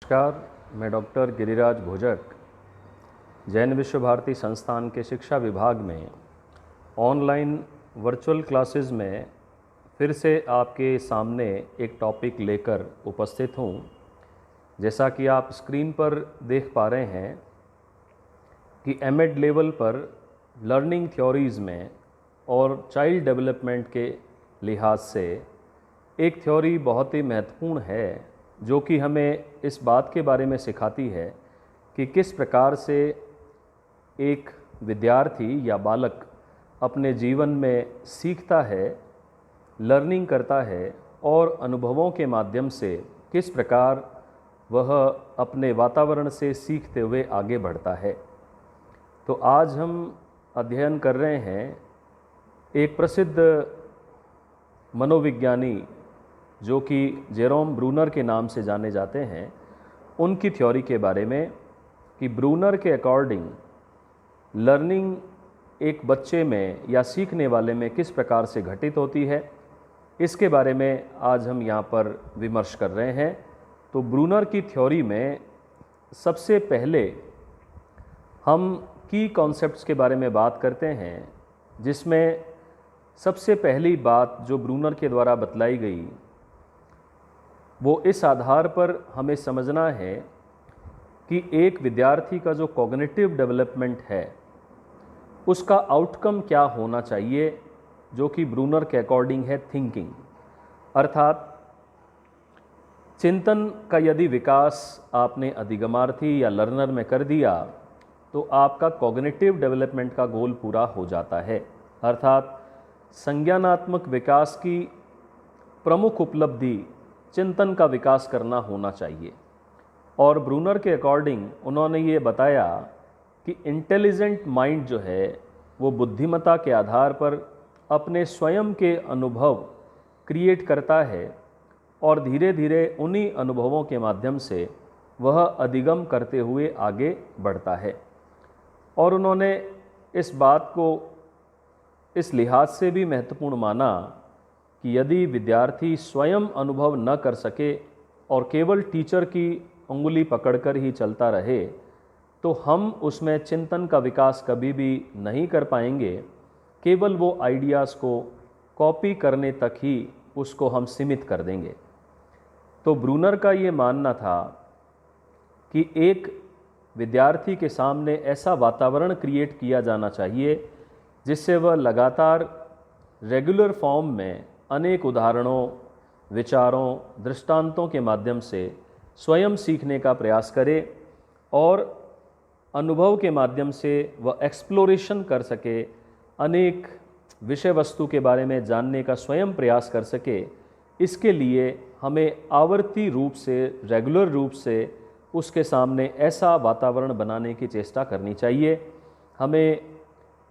नमस्कार, मैं डॉक्टर गिरिराज भोजक जैन विश्व भारती संस्थान के शिक्षा विभाग में ऑनलाइन वर्चुअल क्लासेस में फिर से आपके सामने एक टॉपिक लेकर उपस्थित हूँ। जैसा कि आप स्क्रीन पर देख पा रहे हैं कि एमएड लेवल पर लर्निंग थ्योरीज़ में और चाइल्ड डेवलपमेंट के लिहाज से एक थ्योरी बहुत ही महत्वपूर्ण है, जो कि हमें इस बात के बारे में सिखाती है कि किस प्रकार से एक विद्यार्थी या बालक अपने जीवन में सीखता है, लर्निंग करता है और अनुभवों के माध्यम से किस प्रकार वह अपने वातावरण से सीखते हुए आगे बढ़ता है। तो आज हम अध्ययन कर रहे हैं एक प्रसिद्ध मनोविज्ञानी जो कि जेरोम ब्रूनर के नाम से जाने जाते हैं, उनकी थ्योरी के बारे में कि ब्रूनर के अकॉर्डिंग लर्निंग एक बच्चे में या सीखने वाले में किस प्रकार से घटित होती है, इसके बारे में आज हम यहाँ पर विमर्श कर रहे हैं। तो ब्रूनर की थ्योरी में सबसे पहले हम की कॉन्सेप्ट्स के बारे में बात करते हैं, जिसमें सबसे पहली बात जो ब्रूनर के द्वारा बतलाई गई वो इस आधार पर हमें समझना है कि एक विद्यार्थी का जो कॉग्निटिव डेवलपमेंट है उसका आउटकम क्या होना चाहिए, जो कि ब्रूनर के अकॉर्डिंग है थिंकिंग। अर्थात चिंतन का यदि विकास आपने अधिगमार्थी या लर्नर में कर दिया तो आपका कॉग्निटिव डेवलपमेंट का गोल पूरा हो जाता है। अर्थात संज्ञानात्मक विकास की प्रमुख उपलब्धि चिंतन का विकास करना होना चाहिए। और ब्रूनर के अकॉर्डिंग उन्होंने ये बताया कि इंटेलिजेंट माइंड जो है वो बुद्धिमत्ता के आधार पर अपने स्वयं के अनुभव क्रिएट करता है और धीरे धीरे उन्हीं अनुभवों के माध्यम से वह अधिगम करते हुए आगे बढ़ता है। और उन्होंने इस बात को इस लिहाज से भी महत्वपूर्ण माना कि यदि विद्यार्थी स्वयं अनुभव न कर सके और केवल टीचर की उंगली पकड़कर ही चलता रहे तो हम उसमें चिंतन का विकास कभी भी नहीं कर पाएंगे। केवल वो आइडियाज़ को कॉपी करने तक ही उसको हम सीमित कर देंगे। तो ब्रूनर का ये मानना था कि एक विद्यार्थी के सामने ऐसा वातावरण क्रिएट किया जाना चाहिए जिससे वह लगातार रेगुलर फॉर्म में अनेक उदाहरणों, विचारों, दृष्टांतों के माध्यम से स्वयं सीखने का प्रयास करे और अनुभव के माध्यम से वह एक्सप्लोरेशन कर सके, अनेक विषय वस्तु के बारे में जानने का स्वयं प्रयास कर सके। इसके लिए हमें आवर्ती रूप से, रेगुलर रूप से उसके सामने ऐसा वातावरण बनाने की चेष्टा करनी चाहिए। हमें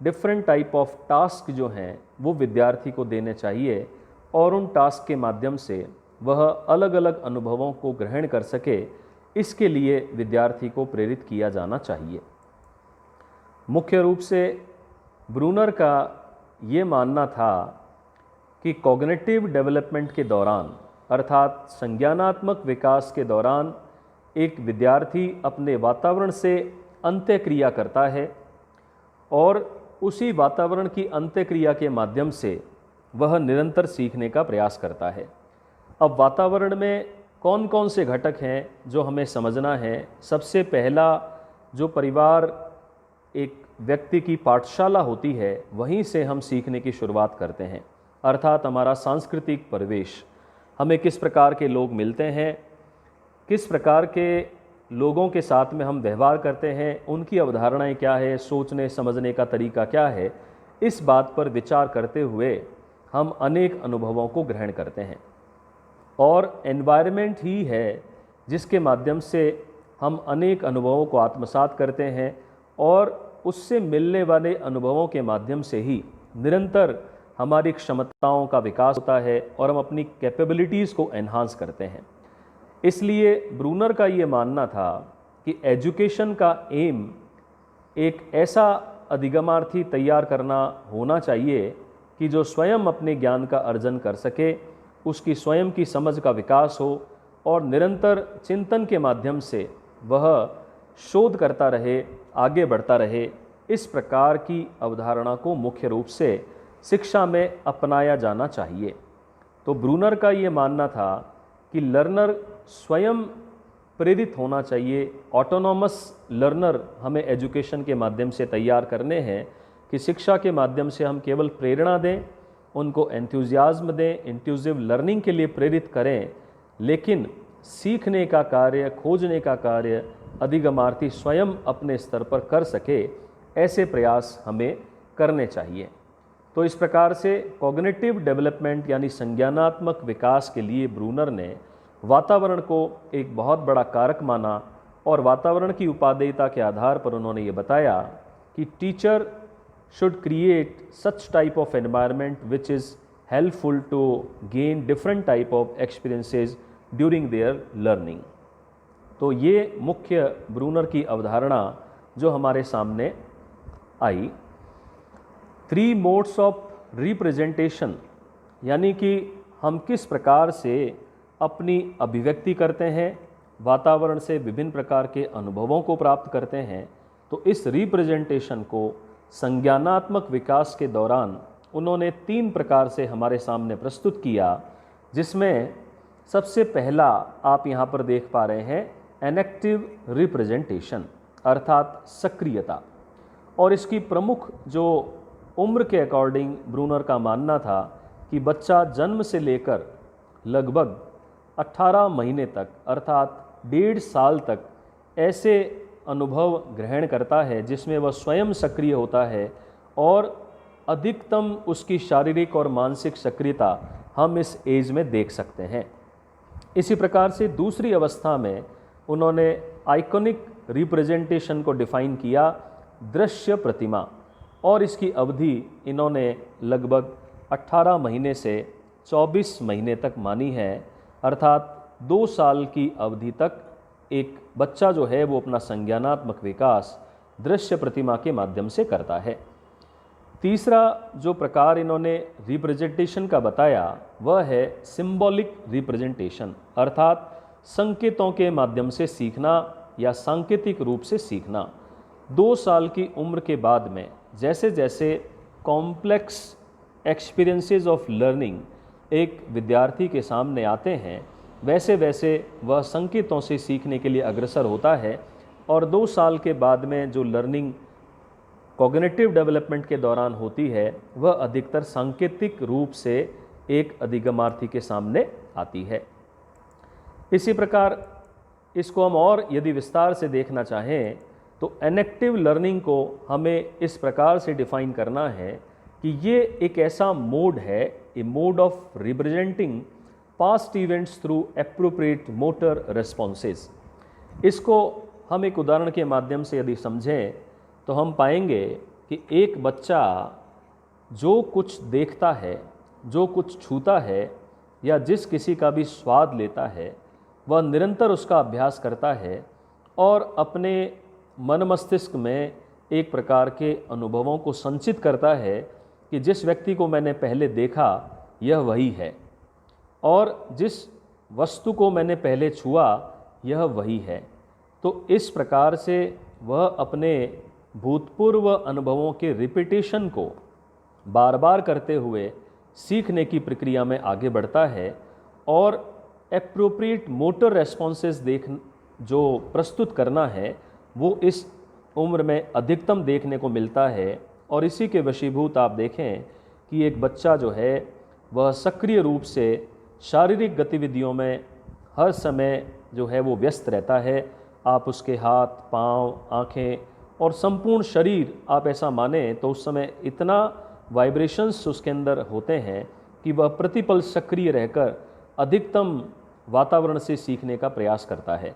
डिफरेंट टाइप ऑफ टास्क जो हैं वो विद्यार्थी को देने चाहिए और उन टास्क के माध्यम से वह अलग अलग अनुभवों को ग्रहण कर सके। इसके लिए विद्यार्थी को प्रेरित किया जाना चाहिए। मुख्य रूप से ब्रूनर का ये मानना था कि कॉग्निटिव डेवलपमेंट के दौरान, अर्थात संज्ञानात्मक विकास के दौरान, एक विद्यार्थी अपने वातावरण से अंत्यक्रिया करता है और उसी वातावरण की अंत्यक्रिया के माध्यम से वह निरंतर सीखने का प्रयास करता है। अब वातावरण में कौन कौन से घटक हैं जो हमें समझना है। सबसे पहला, जो परिवार एक व्यक्ति की पाठशाला होती है, वहीं से हम सीखने की शुरुआत करते हैं। अर्थात हमारा सांस्कृतिक परिवेश, हमें किस प्रकार के लोग मिलते हैं, किस प्रकार के लोगों के साथ में हम व्यवहार करते हैं, उनकी अवधारणाएं क्या है, सोचने समझने का तरीका क्या है, इस बात पर विचार करते हुए हम अनेक अनुभवों को ग्रहण करते हैं। और एनवायरनमेंट ही है जिसके माध्यम से हम अनेक अनुभवों को आत्मसात करते हैं और उससे मिलने वाले अनुभवों के माध्यम से ही निरंतर हमारी क्षमताओं का विकास होता है और हम अपनी कैपेबिलिटीज़ को एनहांस करते हैं। इसलिए ब्रूनर का ये मानना था कि एजुकेशन का एम एक ऐसा अधिगमार्थी तैयार करना होना चाहिए कि जो स्वयं अपने ज्ञान का अर्जन कर सके, उसकी स्वयं की समझ का विकास हो और निरंतर चिंतन के माध्यम से वह शोध करता रहे, आगे बढ़ता रहे, इस प्रकार की अवधारणा को मुख्य रूप से शिक्षा में अपनाया जाना चाहिए। तो ब्रूनर का ये मानना था कि लर्नर स्वयं प्रेरित होना चाहिए। ऑटोनॉमस लर्नर हमें एजुकेशन के माध्यम से तैयार करने हैं कि शिक्षा के माध्यम से हम केवल प्रेरणा दें, उनको एंथुजियाज्म दें, इंट्यूजिव लर्निंग के लिए प्रेरित करें, लेकिन सीखने का कार्य, खोजने का कार्य अधिगमार्थी स्वयं अपने स्तर पर कर सके, ऐसे प्रयास हमें करने चाहिए। तो इस प्रकार से कॉग्निटिव डेवलपमेंट यानी संज्ञानात्मक विकास के लिए ब्रूनर ने वातावरण को एक बहुत बड़ा कारक माना और वातावरण की उपादेयता के आधार पर उन्होंने ये बताया कि teacher should create such type of environment which is helpful to gain different type of experiences during their learning. तो ये मुख्य ब्रूनर की अवधारणा जो हमारे सामने आई। 3 मोड्स ऑफ रिप्रेजेंटेशन, यानी कि हम किस प्रकार से अपनी अभिव्यक्ति करते हैं, वातावरण से विभिन्न प्रकार के अनुभवों को प्राप्त करते हैं। तो इस रिप्रेजेंटेशन को संज्ञानात्मक विकास के दौरान उन्होंने 3 प्रकार से हमारे सामने प्रस्तुत किया, जिसमें सबसे पहला आप यहाँ पर देख पा रहे हैं एनेक्टिव रिप्रेजेंटेशन, अर्थात सक्रियता। और इसकी प्रमुख जो उम्र के अकॉर्डिंग ब्रूनर का मानना था कि बच्चा जन्म से लेकर लगभग 18 महीने तक, अर्थात 1.5 साल तक ऐसे अनुभव ग्रहण करता है जिसमें वह स्वयं सक्रिय होता है और अधिकतम उसकी शारीरिक और मानसिक सक्रियता हम इस एज में देख सकते हैं। इसी प्रकार से दूसरी अवस्था में उन्होंने आइकॉनिक रिप्रेजेंटेशन को डिफाइन किया, दृश्य प्रतिमा, और इसकी अवधि इन्होंने लगभग 18 महीने से 24 महीने तक मानी है, अर्थात 2 साल की अवधि तक एक बच्चा जो है वो अपना संज्ञानात्मक विकास दृश्य प्रतिमा के माध्यम से करता है। तीसरा जो प्रकार इन्होंने रिप्रेजेंटेशन का बताया वह है सिंबॉलिक रिप्रेजेंटेशन, अर्थात संकेतों के माध्यम से सीखना या सांकेतिक रूप से सीखना। 2 साल की उम्र के बाद में जैसे जैसे कॉम्प्लेक्स एक्सपीरियंसेस ऑफ लर्निंग एक विद्यार्थी के सामने आते हैं, वैसे वैसे वह संकेतों से सीखने के लिए अग्रसर होता है और 2 साल के बाद में जो लर्निंग कॉग्निटिव डेवलपमेंट के दौरान होती है वह अधिकतर सांकेतिक रूप से एक अधिगमार्थी के सामने आती है। इसी प्रकार इसको हम और यदि विस्तार से देखना चाहें तो एनेक्टिव लर्निंग को हमें इस प्रकार से डिफाइन करना है कि ये एक ऐसा मोड है, a mode of representing past events through appropriate motor responses. इसको हम एक उदाहरण के माध्यम से यदि समझें तो हम पाएंगे कि एक बच्चा जो कुछ देखता है, जो कुछ छूता है या जिस किसी का भी स्वाद लेता है, वह निरंतर उसका अभ्यास करता है और अपने मन मस्तिष्क में एक प्रकार के अनुभवों को संचित करता है कि जिस व्यक्ति को मैंने पहले देखा यह वही है और जिस वस्तु को मैंने पहले छुआ यह वही है। तो इस प्रकार से वह अपने भूतपूर्व अनुभवों के रिपीटेशन को बार बार करते हुए सीखने की प्रक्रिया में आगे बढ़ता है और एप्रोप्रिएट मोटर रेस्पॉन्सेस जो प्रस्तुत करना है वो इस उम्र में अधिकतम देखने को मिलता है। और इसी के वशीभूत आप देखें कि एक बच्चा जो है वह सक्रिय रूप से शारीरिक गतिविधियों में हर समय जो है वो व्यस्त रहता है। आप उसके हाथ, पाँव, आँखें और संपूर्ण शरीर आप ऐसा माने तो उस समय इतना वाइब्रेशंस उसके अंदर होते हैं कि वह प्रतिपल सक्रिय रहकर अधिकतम वातावरण से सीखने का प्रयास करता है।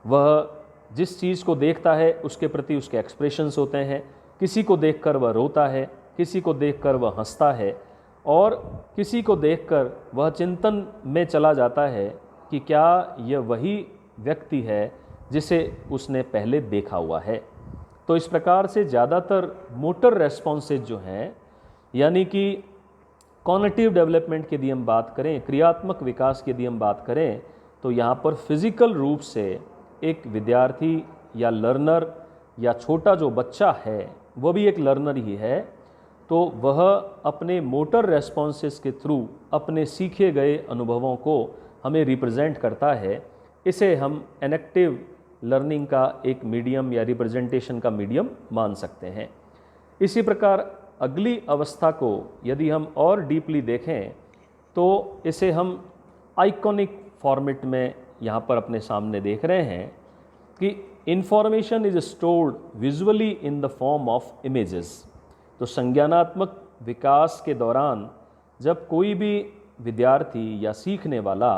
वह जिस चीज़ को देखता है उसके प्रति उसके एक्सप्रेशंस होते हैं। किसी को देखकर वह रोता है, किसी को देखकर वह हंसता है और किसी को देखकर वह चिंतन में चला जाता है कि क्या यह वही व्यक्ति है जिसे उसने पहले देखा हुआ है। तो इस प्रकार से ज़्यादातर मोटर रेस्पॉन्सेज जो हैं, यानी कि कॉग्निटिव डेवलपमेंट की यदि हम बात करें, क्रियात्मक विकास की यदि हम बात करें, तो यहाँ पर फिज़िकल रूप से एक विद्यार्थी या लर्नर या छोटा जो बच्चा है वह भी एक लर्नर ही है, तो वह अपने मोटर रेस्पॉन्सेस के थ्रू अपने सीखे गए अनुभवों को हमें रिप्रेजेंट करता है। इसे हम एनेक्टिव लर्निंग का एक मीडियम या रिप्रेजेंटेशन का मीडियम मान सकते हैं। इसी प्रकार अगली अवस्था को यदि हम और डीपली देखें तो इसे हम आइकॉनिक फॉर्मेट में यहाँ पर अपने सामने देख रहे हैं कि information is stored visually in the form of images. तो संज्ञानात्मक विकास के दौरान जब कोई भी विद्यार्थी या सीखने वाला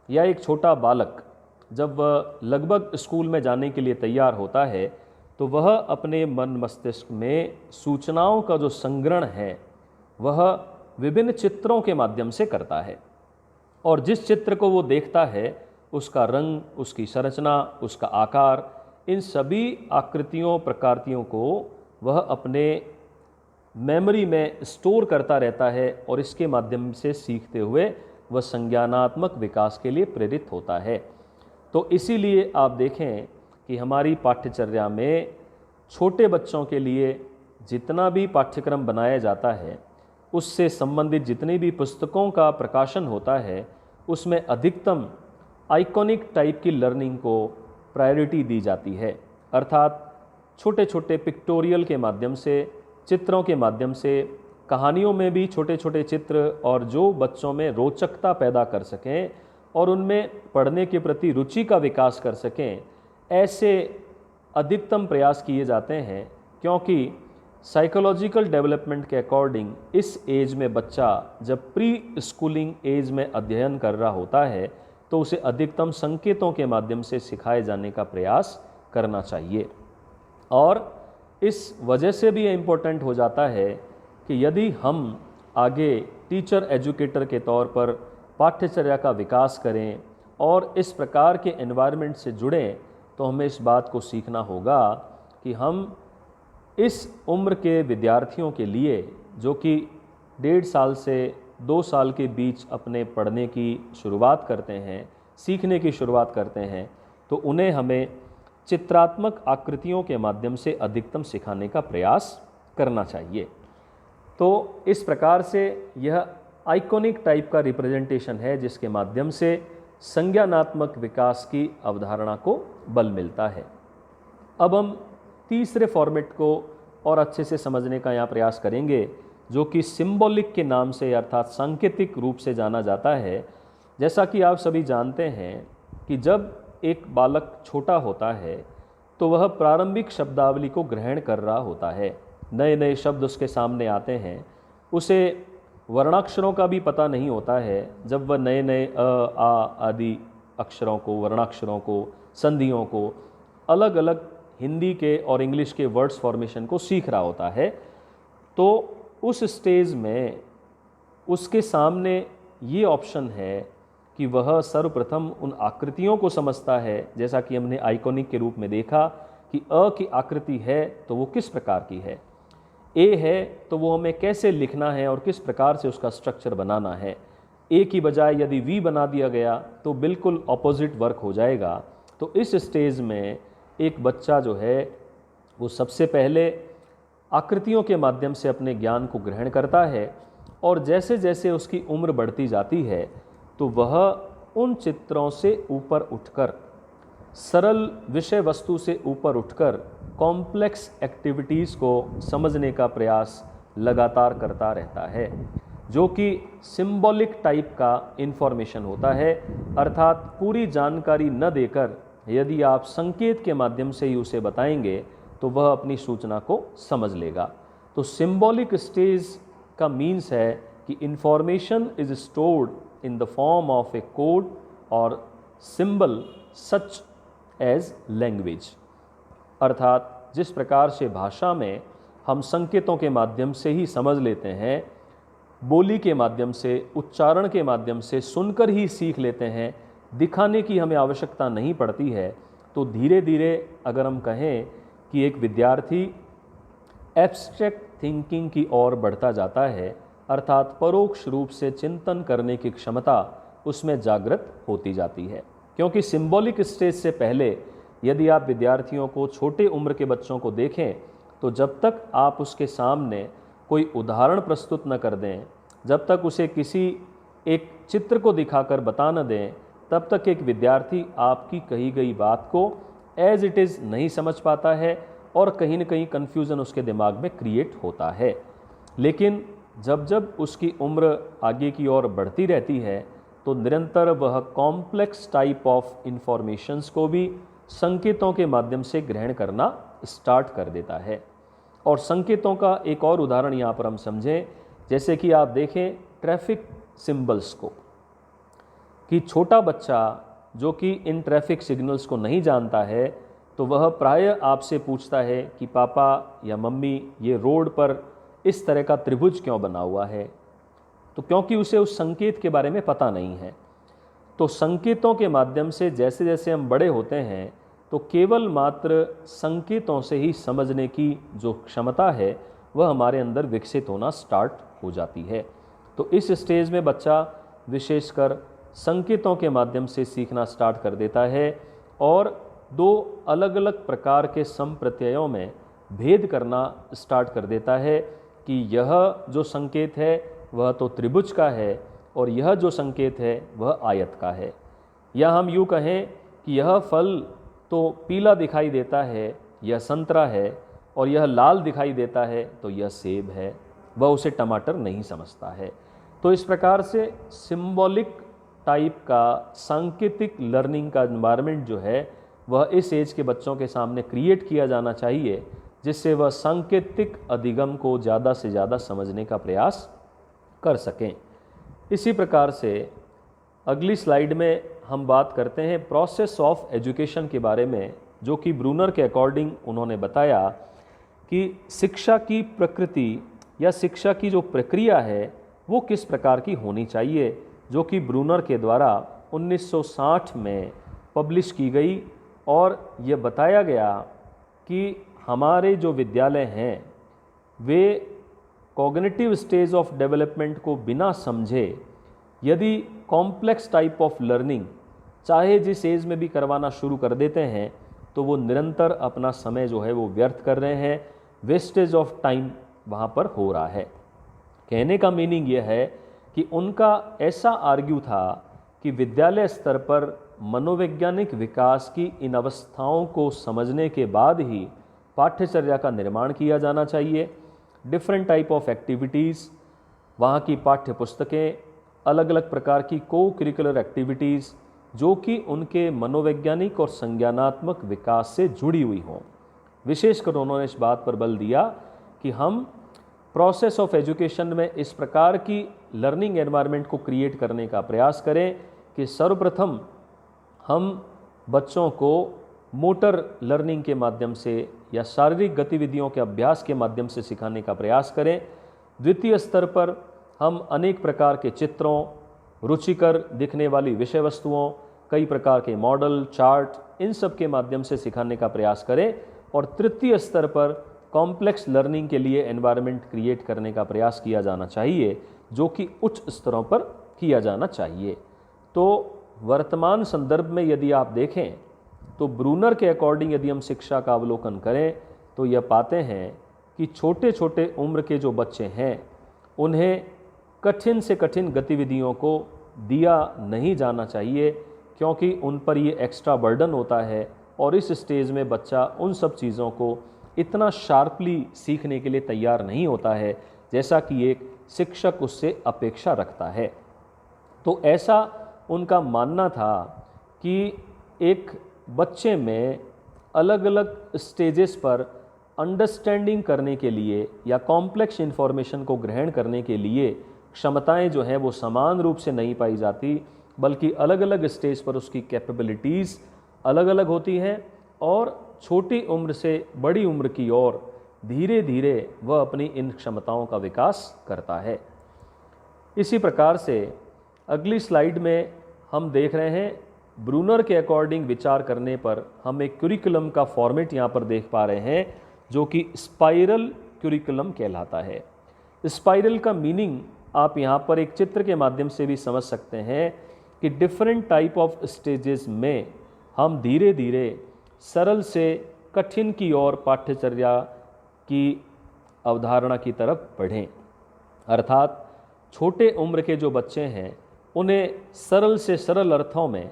या एक छोटा बालक जब वह लगभग स्कूल में जाने के लिए तैयार होता है तो वह अपने मन मस्तिष्क में सूचनाओं का जो संग्रहण है वह विभिन्न चित्रों के माध्यम से करता है, और जिस चित्र को वो देखता है उसका रंग, उसकी संरचना, उसका आकार, इन सभी आकृतियों प्रकृतियों को वह अपने मेमोरी में स्टोर करता रहता है और इसके माध्यम से सीखते हुए वह संज्ञानात्मक विकास के लिए प्रेरित होता है। तो इसीलिए आप देखें कि हमारी पाठ्यचर्या में छोटे बच्चों के लिए जितना भी पाठ्यक्रम बनाया जाता है उससे संबंधित जितनी भी पुस्तकों का प्रकाशन होता है उसमें अधिकतम आइकॉनिक टाइप की लर्निंग को प्रायोरिटी दी जाती है, अर्थात छोटे छोटे पिक्टोरियल के माध्यम से, चित्रों के माध्यम से, कहानियों में भी छोटे छोटे चित्र और जो बच्चों में रोचकता पैदा कर सकें और उनमें पढ़ने के प्रति रुचि का विकास कर सकें, ऐसे अधिकतम प्रयास किए जाते हैं। क्योंकि साइकोलॉजिकल डेवलपमेंट के अकॉर्डिंग इस एज में बच्चा जब प्री स्कूलिंग एज में अध्ययन कर रहा होता है तो उसे अधिकतम संकेतों के माध्यम से सिखाए जाने का प्रयास करना चाहिए। और इस वजह से भी इम्पोर्टेंट हो जाता है कि यदि हम आगे टीचर एजुकेटर के तौर पर पाठ्यचर्या का विकास करें और इस प्रकार के एनवायरनमेंट से जुड़ें तो हमें इस बात को सीखना होगा कि हम इस उम्र के विद्यार्थियों के लिए जो कि 1.5 साल से 2 साल के बीच अपने पढ़ने की शुरुआत करते हैं, सीखने की शुरुआत करते हैं, तो उन्हें हमें चित्रात्मक आकृतियों के माध्यम से अधिकतम सिखाने का प्रयास करना चाहिए। तो इस प्रकार से यह आइकॉनिक टाइप का रिप्रेजेंटेशन है जिसके माध्यम से संज्ञानात्मक विकास की अवधारणा को बल मिलता है। अब हम तीसरे फॉर्मेट को और अच्छे से समझने का यहाँ प्रयास करेंगे जो कि सिंबॉलिक के नाम से अर्थात सांकेतिक रूप से जाना जाता है। जैसा कि आप सभी जानते हैं कि जब एक बालक छोटा होता है तो वह प्रारंभिक शब्दावली को ग्रहण कर रहा होता है, नए नए शब्द उसके सामने आते हैं, उसे वर्णाक्षरों का भी पता नहीं होता है। जब वह नए नए अ, आ आदि अक्षरों को, वर्णाक्षरों को, संधियों को, अलग अलग हिंदी के और इंग्लिश के वर्ड्स फॉर्मेशन को सीख रहा होता है, तो उस स्टेज में उसके सामने ये ऑप्शन है कि वह सर्वप्रथम उन आकृतियों को समझता है, जैसा कि हमने आइकॉनिक के रूप में देखा कि अ की आकृति है तो वो किस प्रकार की है, ए है तो वो हमें कैसे लिखना है और किस प्रकार से उसका स्ट्रक्चर बनाना है। ए की बजाय यदि वी बना दिया गया तो बिल्कुल ऑपोजिट वर्क हो जाएगा। तो इस स्टेज में एक बच्चा जो है वो सबसे पहले आकृतियों के माध्यम से अपने ज्ञान को ग्रहण करता है और जैसे जैसे उसकी उम्र बढ़ती जाती है तो वह उन चित्रों से ऊपर उठकर, सरल विषय वस्तु से ऊपर उठकर कॉम्प्लेक्स एक्टिविटीज़ को समझने का प्रयास लगातार करता रहता है, जो कि सिंबॉलिक टाइप का इन्फॉर्मेशन होता है। अर्थात पूरी जानकारी न देकर यदि आप संकेत के माध्यम से ही उसे बताएंगे तो वह अपनी सूचना को समझ लेगा। तो सिंबॉलिक स्टेज का मीन्स है कि information is stored in the form of A code और सिंबल सच एज लैंग्वेज। अर्थात जिस प्रकार से भाषा में हम संकेतों के माध्यम से ही समझ लेते हैं, बोली के माध्यम से, उच्चारण के माध्यम से सुनकर ही सीख लेते हैं, दिखाने की हमें आवश्यकता नहीं पड़ती है, तो धीरे धीरे अगर हम कहें कि एक विद्यार्थी एब्स्ट्रैक्ट थिंकिंग की ओर बढ़ता जाता है, अर्थात परोक्ष रूप से चिंतन करने की क्षमता उसमें जागृत होती जाती है। क्योंकि सिंबॉलिक स्टेज से पहले यदि आप विद्यार्थियों को, छोटे उम्र के बच्चों को देखें, तो जब तक आप उसके सामने कोई उदाहरण प्रस्तुत न कर दें, जब तक उसे किसी एक चित्र को दिखाकर बता न दें, तब तक एक विद्यार्थी आपकी कही गई बात को एज इट इज़ नहीं समझ पाता है और कहीं न कहीं कन्फ्यूज़न उसके दिमाग में क्रिएट होता है। लेकिन जब जब उसकी उम्र आगे की ओर बढ़ती रहती है, तो निरंतर वह कॉम्प्लेक्स टाइप ऑफ इंफॉर्मेशंस को भी संकेतों के माध्यम से ग्रहण करना स्टार्ट कर देता है। और संकेतों का एक और उदाहरण यहाँ पर हम समझें, जैसे कि आप देखें ट्रैफिक सिंबल्स को, कि छोटा बच्चा जो कि इन ट्रैफिक सिग्नल्स को नहीं जानता है, तो वह प्रायः आपसे पूछता है कि पापा या मम्मी, ये रोड पर इस तरह का त्रिभुज क्यों बना हुआ है? तो क्योंकि उसे उस संकेत के बारे में पता नहीं है। तो संकेतों के माध्यम से जैसे जैसे हम बड़े होते हैं, तो केवल मात्र संकेतों से ही समझने की जो क्षमता है वह हमारे अंदर विकसित होना स्टार्ट हो जाती है। तो इस स्टेज में बच्चा विशेषकर संकेतों के माध्यम से सीखना स्टार्ट कर देता है और दो अलग अलग प्रकार के संप्रत्ययों में भेद करना स्टार्ट कर देता है कि यह जो संकेत है वह तो त्रिभुज का है और यह जो संकेत है वह आयत का है। या हम यूँ कहें कि यह फल तो पीला दिखाई देता है, यह संतरा है, और यह लाल दिखाई देता है तो यह सेब है। वह उसे टमाटर नहीं समझता है। तो इस प्रकार से सिंबॉलिक टाइप का सांकेतिक लर्निंग का एनवायरनमेंट जो है वह इस एज के बच्चों के सामने क्रिएट किया जाना चाहिए, जिससे वह सांकेतिक अधिगम को ज़्यादा से ज़्यादा समझने का प्रयास कर सकें। इसी प्रकार से अगली स्लाइड में हम बात करते हैं प्रोसेस ऑफ एजुकेशन के बारे में, जो कि ब्रूनर के अकॉर्डिंग उन्होंने बताया कि शिक्षा की प्रकृति या शिक्षा की जो प्रक्रिया है वो किस प्रकार की होनी चाहिए, जो कि ब्रूनर के द्वारा 1960 में पब्लिश की गई। और ये बताया गया कि हमारे जो विद्यालय हैं वे कॉग्निटिव स्टेज ऑफ डेवलपमेंट को बिना समझे यदि कॉम्प्लेक्स टाइप ऑफ लर्निंग चाहे जिस एज में भी करवाना शुरू कर देते हैं, तो वो निरंतर अपना समय जो है वो व्यर्थ कर रहे हैं, वेस्टेज ऑफ टाइम वहाँ पर हो रहा है। कहने का मीनिंग ये है कि उनका ऐसा आर्ग्यू था कि विद्यालय स्तर पर मनोवैज्ञानिक विकास की इन अवस्थाओं को समझने के बाद ही पाठ्यचर्या का निर्माण किया जाना चाहिए। डिफरेंट टाइप ऑफ एक्टिविटीज़, वहाँ की पाठ्य पुस्तकें, अलग अलग प्रकार की को करिकुलर एक्टिविटीज़ जो कि उनके मनोवैज्ञानिक और संज्ञानात्मक विकास से जुड़ी हुई हों। विशेषकर उन्होंने इस बात पर बल दिया कि हम प्रोसेस ऑफ एजुकेशन में इस प्रकार की लर्निंग एनवायरनमेंट को क्रिएट करने का प्रयास करें कि सर्वप्रथम हम बच्चों को मोटर लर्निंग के माध्यम से या शारीरिक गतिविधियों के अभ्यास के माध्यम से सिखाने का प्रयास करें। द्वितीय स्तर पर हम अनेक प्रकार के चित्रों, रुचिकर दिखने वाली विषय वस्तुओं, कई प्रकार के मॉडल, चार्ट, इन सब के माध्यम से सिखाने का प्रयास करें। और तृतीय स्तर पर कॉम्प्लेक्स लर्निंग के लिए एनवायरनमेंट क्रिएट करने का प्रयास किया जाना चाहिए, जो कि उच्च स्तरों पर किया जाना चाहिए। तो वर्तमान संदर्भ में यदि आप देखें तो ब्रूनर के अकॉर्डिंग यदि हम शिक्षा का अवलोकन करें तो यह पाते हैं कि छोटे छोटे उम्र के जो बच्चे हैं उन्हें कठिन से कठिन गतिविधियों को दिया नहीं जाना चाहिए, क्योंकि उन पर ये एक्स्ट्रा बर्डन होता है और इस स्टेज में बच्चा उन सब चीज़ों को इतना शार्पली सीखने के लिए तैयार नहीं होता है जैसा कि एक शिक्षक उससे अपेक्षा रखता है। तो ऐसा उनका मानना था कि एक बच्चे में अलग अलग स्टेजेस पर अंडरस्टैंडिंग करने के लिए या कॉम्प्लेक्स इन्फॉर्मेशन को ग्रहण करने के लिए क्षमताएं जो हैं वो समान रूप से नहीं पाई जाती, बल्कि अलग अलग स्टेज पर उसकी कैपेबिलिटीज़ अलग अलग होती हैं और छोटी उम्र से बड़ी उम्र की ओर धीरे धीरे वह अपनी इन क्षमताओं का विकास करता है। इसी प्रकार से अगली स्लाइड में हम देख रहे हैं ब्रूनर के अकॉर्डिंग विचार करने पर हम एक क्यूरिकुलम का फॉर्मेट यहाँ पर देख पा रहे हैं, जो कि स्पाइरल क्यूरिकुलम कहलाता है। स्पाइरल का मीनिंग आप यहाँ पर एक चित्र के माध्यम से भी समझ सकते हैं कि डिफरेंट टाइप ऑफ स्टेजेस में हम धीरे धीरे सरल से कठिन की ओर पाठ्यचर्या की अवधारणा की तरफ बढ़ें। अर्थात छोटे उम्र के जो बच्चे हैं उन्हें सरल से सरल अर्थों में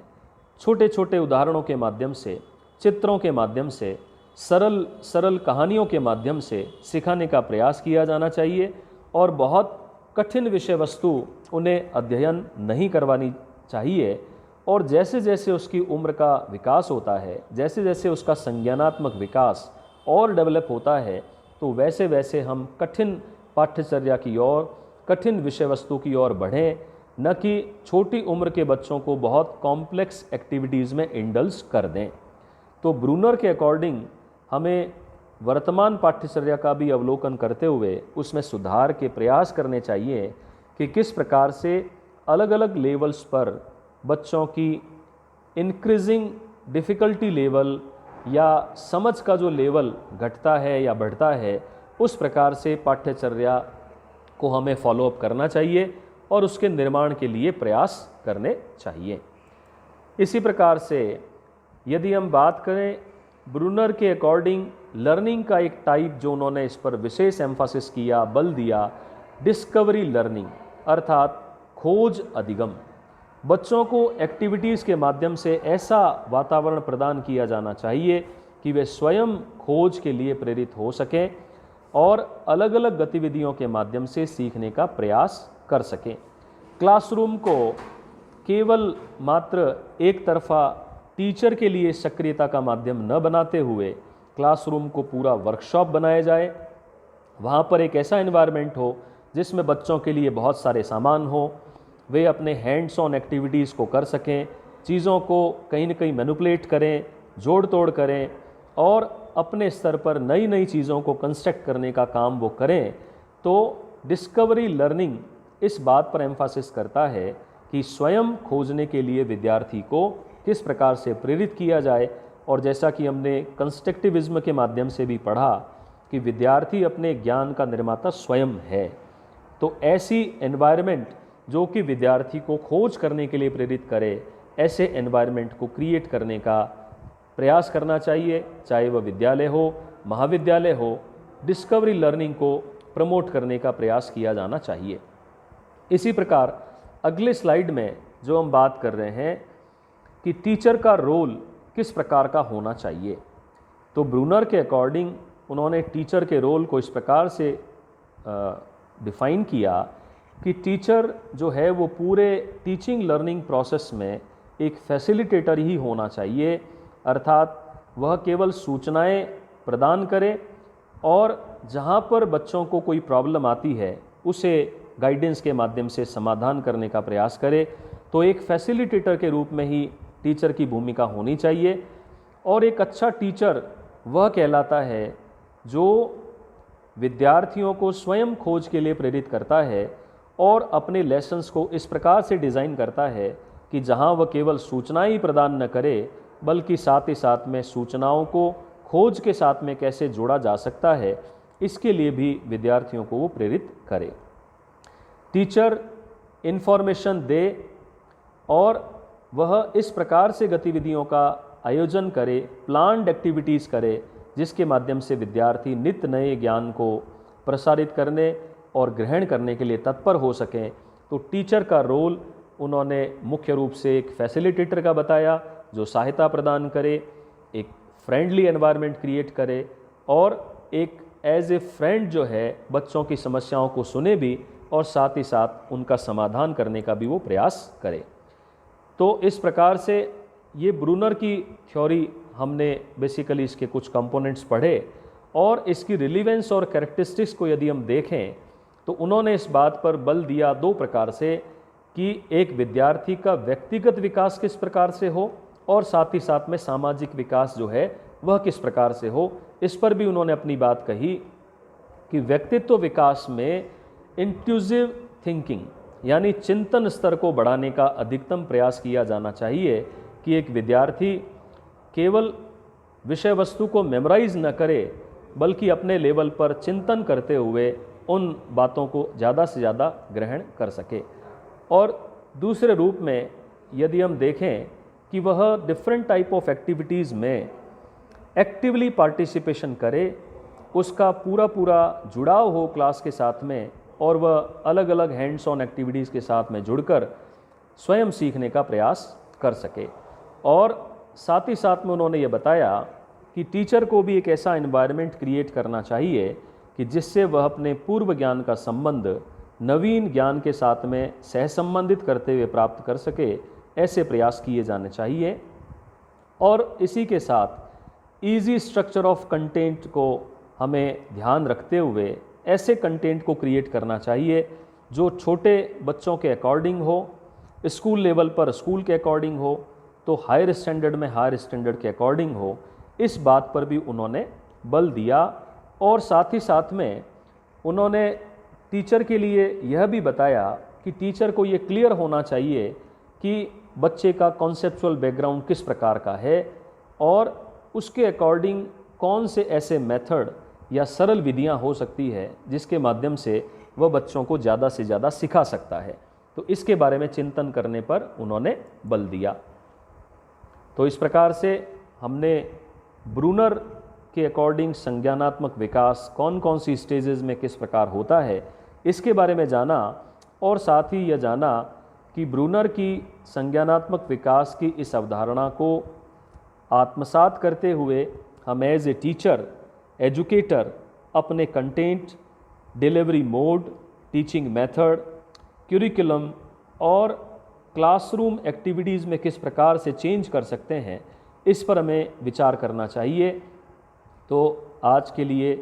छोटे छोटे उदाहरणों के माध्यम से, चित्रों के माध्यम से, सरल सरल कहानियों के माध्यम से सिखाने का प्रयास किया जाना चाहिए और बहुत कठिन विषय वस्तु उन्हें अध्ययन नहीं करवानी चाहिए। और जैसे जैसे उसकी उम्र का विकास होता है, जैसे जैसे उसका संज्ञानात्मक विकास और डेवलप होता है, तो वैसे वैसे हम कठिन पाठ्यचर्या की ओर, कठिन विषय वस्तु की ओर बढ़ें, न कि छोटी उम्र के बच्चों को बहुत कॉम्प्लेक्स एक्टिविटीज़ में इंडल्ज कर दें। तो ब्रूनर के अकॉर्डिंग हमें वर्तमान पाठ्यचर्या का भी अवलोकन करते हुए उसमें सुधार के प्रयास करने चाहिए कि किस प्रकार से अलग अलग लेवल्स पर बच्चों की इंक्रीजिंग डिफ़िकल्टी लेवल या समझ का जो लेवल घटता है या बढ़ता है, उस प्रकार से पाठ्यचर्या को हमें फॉलोअप करना चाहिए और उसके निर्माण के लिए प्रयास करने चाहिए। इसी प्रकार से यदि हम बात करें ब्रूनर के अकॉर्डिंग लर्निंग का एक टाइप जो उन्होंने इस पर विशेष एम्फासिस किया, बल दिया, डिस्कवरी लर्निंग अर्थात खोज अधिगम। बच्चों को एक्टिविटीज़ के माध्यम से ऐसा वातावरण प्रदान किया जाना चाहिए कि वे स्वयं खोज के लिए प्रेरित हो सकें और अलग अलग गतिविधियों के माध्यम से सीखने का प्रयास कर सकें। क्लासरूम को केवल मात्र एक तरफा टीचर के लिए सक्रियता का माध्यम न बनाते हुए क्लासरूम को पूरा वर्कशॉप बनाया जाए। वहाँ पर एक ऐसा एनवायरनमेंट हो जिसमें बच्चों के लिए बहुत सारे सामान हो, वे अपने हैंड्स ऑन एक्टिविटीज़ को कर सकें, चीज़ों को कहीं न कहीं मैनिपुलेट करें, जोड़ तोड़ करें और अपने स्तर पर नई नई चीज़ों को कंस्ट्रक्ट करने का काम वो करें। तो डिस्कवरी लर्निंग इस बात पर एम्फासिस करता है कि स्वयं खोजने के लिए विद्यार्थी को किस प्रकार से प्रेरित किया जाए। और जैसा कि हमने कंस्ट्रक्टिविज्म के माध्यम से भी पढ़ा कि विद्यार्थी अपने ज्ञान का निर्माता स्वयं है, तो ऐसी एनवायरनमेंट जो कि विद्यार्थी को खोज करने के लिए प्रेरित करे, ऐसे एनवायरनमेंट को क्रिएट करने का प्रयास करना चाहिए। चाहे वह विद्यालय हो, महाविद्यालय हो, डिस्कवरी लर्निंग को प्रमोट करने का प्रयास किया जाना चाहिए। इसी प्रकार अगले स्लाइड में जो हम बात कर रहे हैं कि टीचर का रोल किस प्रकार का होना चाहिए, तो ब्रूनर के अकॉर्डिंग उन्होंने टीचर के रोल को इस प्रकार से डिफ़ाइन किया कि टीचर जो है वो पूरे टीचिंग लर्निंग प्रोसेस में एक फैसिलिटेटर ही होना चाहिए। अर्थात वह केवल सूचनाएं प्रदान करे और जहाँ पर बच्चों को कोई प्रॉब्लम आती है उसे गाइडेंस के माध्यम से समाधान करने का प्रयास करे। तो एक फैसिलिटेटर के रूप में ही टीचर की भूमिका होनी चाहिए। और एक अच्छा टीचर वह कहलाता है जो विद्यार्थियों को स्वयं खोज के लिए प्रेरित करता है और अपने लेसन्स को इस प्रकार से डिज़ाइन करता है कि जहां वह केवल सूचनाएं ही प्रदान न करे बल्कि साथ ही साथ में सूचनाओं को खोज के साथ में कैसे जोड़ा जा सकता है, इसके लिए भी विद्यार्थियों को वो प्रेरित करे। टीचर इन्फॉर्मेशन दे और वह इस प्रकार से गतिविधियों का आयोजन करे, प्लान्ड एक्टिविटीज़ करे, जिसके माध्यम से विद्यार्थी नित्य नए ज्ञान को प्रसारित करने और ग्रहण करने के लिए तत्पर हो सकें। तो टीचर का रोल उन्होंने मुख्य रूप से एक फैसिलिटेटर का बताया जो सहायता प्रदान करे, एक फ्रेंडली एनवायरनमेंट क्रिएट करे और एक एज ए फ्रेंड जो है बच्चों की समस्याओं को सुने भी और साथ ही साथ उनका समाधान करने का भी वो प्रयास करे। तो इस प्रकार से ये ब्रूनर की थ्योरी हमने बेसिकली इसके कुछ कंपोनेंट्स पढ़े और इसकी रिलीवेंस और कैरेक्टरिस्टिक्स को यदि हम देखें तो उन्होंने इस बात पर बल दिया दो प्रकार से कि एक विद्यार्थी का व्यक्तिगत विकास किस प्रकार से हो और साथ ही साथ में सामाजिक विकास जो है वह किस प्रकार से हो। इस पर भी उन्होंने अपनी बात कही कि व्यक्तित्व विकास में इंट्यूजिव थिंकिंग यानी चिंतन स्तर को बढ़ाने का अधिकतम प्रयास किया जाना चाहिए कि एक विद्यार्थी केवल विषय वस्तु को मेमोराइज न करे बल्कि अपने लेवल पर चिंतन करते हुए उन बातों को ज़्यादा से ज़्यादा ग्रहण कर सके। और दूसरे रूप में यदि हम देखें कि वह डिफरेंट टाइप ऑफ एक्टिविटीज़ में एक्टिवली पार्टिसिपेशन करे, उसका पूरा जुड़ाव हो क्लास के साथ में, और वह अलग अलग हैंड्स ऑन एक्टिविटीज़ के साथ में जुड़कर स्वयं सीखने का प्रयास कर सके। और साथ ही साथ में उन्होंने ये बताया कि टीचर को भी एक ऐसा एनवायरनमेंट क्रिएट करना चाहिए कि जिससे वह अपने पूर्व ज्ञान का संबंध नवीन ज्ञान के साथ में सहसंबंधित करते हुए प्राप्त कर सके। ऐसे प्रयास किए जाने चाहिए। और इसी के साथ ईजी स्ट्रक्चर ऑफ कंटेंट को हमें ध्यान रखते हुए ऐसे कंटेंट को क्रिएट करना चाहिए जो छोटे बच्चों के अकॉर्डिंग हो, स्कूल लेवल पर स्कूल के अकॉर्डिंग हो, तो हायर स्टैंडर्ड में हायर स्टैंडर्ड के अकॉर्डिंग हो। इस बात पर भी उन्होंने बल दिया। और साथ ही साथ में उन्होंने टीचर के लिए यह भी बताया कि टीचर को ये क्लियर होना चाहिए कि बच्चे का कॉन्सेप्चुअल बैकग्राउंड किस प्रकार का है और उसके अकॉर्डिंग कौन से ऐसे मेथड या सरल विधियां हो सकती है जिसके माध्यम से वह बच्चों को ज़्यादा से ज़्यादा सिखा सकता है। तो इसके बारे में चिंतन करने पर उन्होंने बल दिया। तो इस प्रकार से हमने ब्रूनर के अकॉर्डिंग संज्ञानात्मक विकास कौन कौन सी स्टेजेस में किस प्रकार होता है इसके बारे में जाना, और साथ ही यह जाना कि ब्रूनर की संज्ञानात्मक विकास की इस अवधारणा को आत्मसात करते हुए हम एज ए टीचर, एजुकेटर अपने content, delivery mode, teaching method, curriculum और क्लासरूम एक्टिविटीज़ में किस प्रकार से चेंज कर सकते हैं, इस पर हमें विचार करना चाहिए। तो आज के लिए